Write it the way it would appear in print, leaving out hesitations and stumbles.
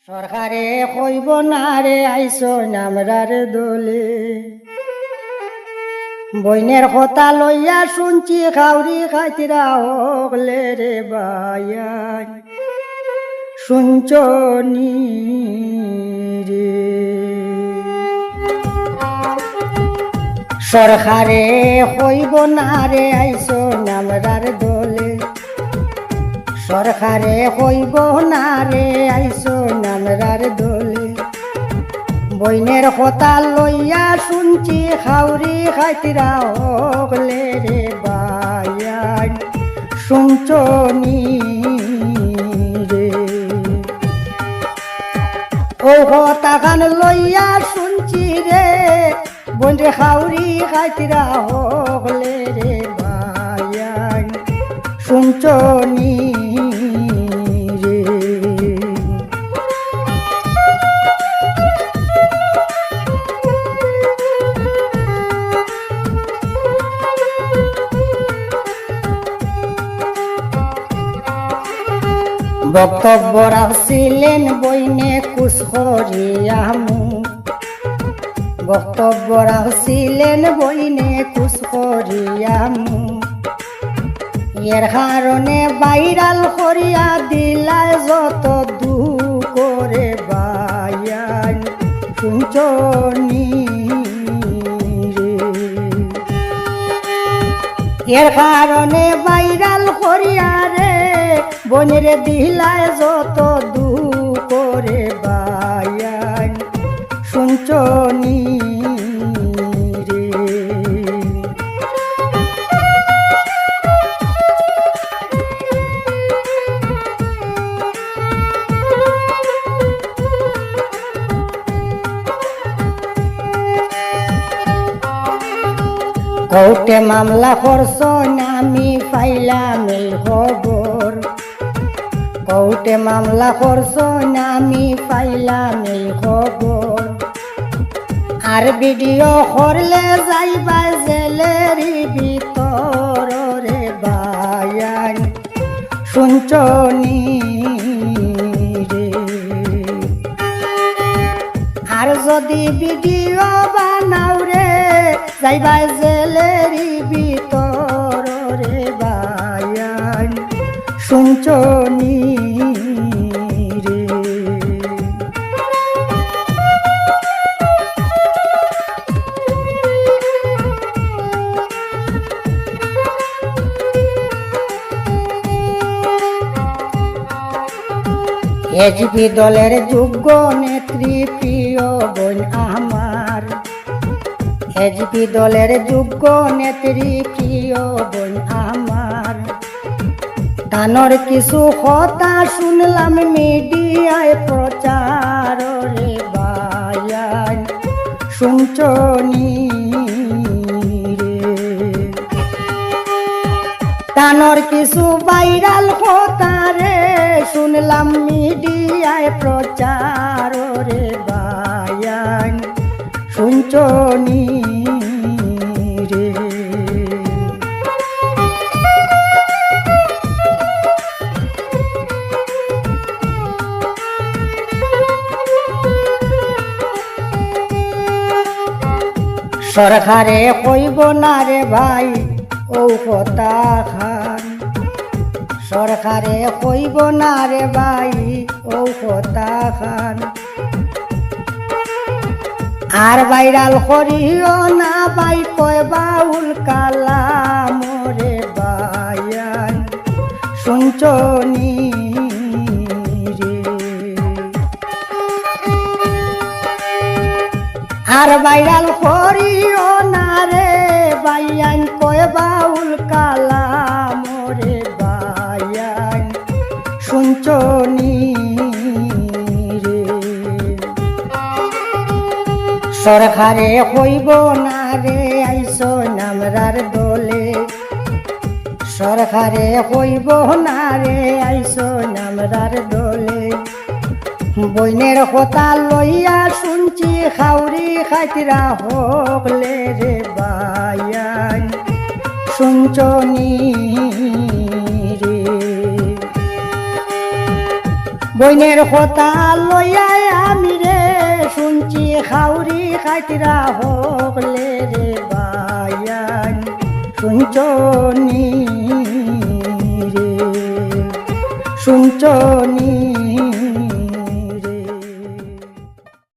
সরকারে কইব না রে আইসো নামরার দলে বইনের কথা লইয়া শুনছি খাউরি খাইতিরা হকলে রে বায়ান শুনছনি রে সরকারে কইব না রে আইসো নামরার দলে সরকারে কইব না রে আইসো নামরার দলে বইনের কথা লইয়া শুনছি খাউরি খাইতিরা হকলে রে বায়ান শুনছনি রে ও কথা গান লইয়া শুনছি রে বইনে খাউরি খাইতিরা হকলে রে বায়ান শুনছনি রে বক্তব্য রাখছিলেন বইনে কুশকরিয়ামু বক্তব্য রাখছিলেন বইনে কুশকরিয়ামু এর কারণে ভাইরাল করিয়া দিলাই যত দুঃখ করে বায়ান শুনছনি রে এর কারণে ভাইরাল করিয়া রে বনের দিলাই যত দুঃখ করে বায়ান শুনছনি রে কোর্টে মামলা করছ আমি পাইলাম এই খবর কোর্টে মামলা করছ আমি পাইলাম এই খবর আর ভিডিও করলে যাইবা জেলের ভিতর রে বায়ান শুনছনি রে আর যদি ভিডিও বানাও রে যাইবা জেলের ভিতর রে বায়ান শুনছনি রে এজিপি দলের যোগ্য নেত্রী প্রিয় বোন আমার এজিপি দলের যোগ্য নেত্রী প্রিয় বোন আমার তানর কিছু কথা শুনলাম মিডিয়ায় প্রচার রে বায়ান শুনছনি রে তানর কিছু ভাইরাল কথা রে শুনলাম মিডিয়ায় প্রচার রে বায়ান শুনছনি রে সরকারে কইব না রে ভাই ও কথা খান সরকারে কইব না রে ভাই ও কথা খান আর ভাইরাল করিও না ভাই কয় বাউল কালাম রে বায়ান শুনছনি রে আর ভাইরাল করিও না রে বায়ান কয় বাউল কালাম রে বায়ান শুনছনি রে সরকারে কইব না রে আইসো নামরার দলে সরকারে কইব না রে আইসো নামরার দলে বইনের কথা লইয়া শুনছি খাউরি খাইতিরা হকলে রে বায়ান শুনছনি রে বইনের কথা লইয়াই আমি রে শুনছি খাউরি খাইতিরা হকলে রে বায়ান শুনছনি রে শুনছনি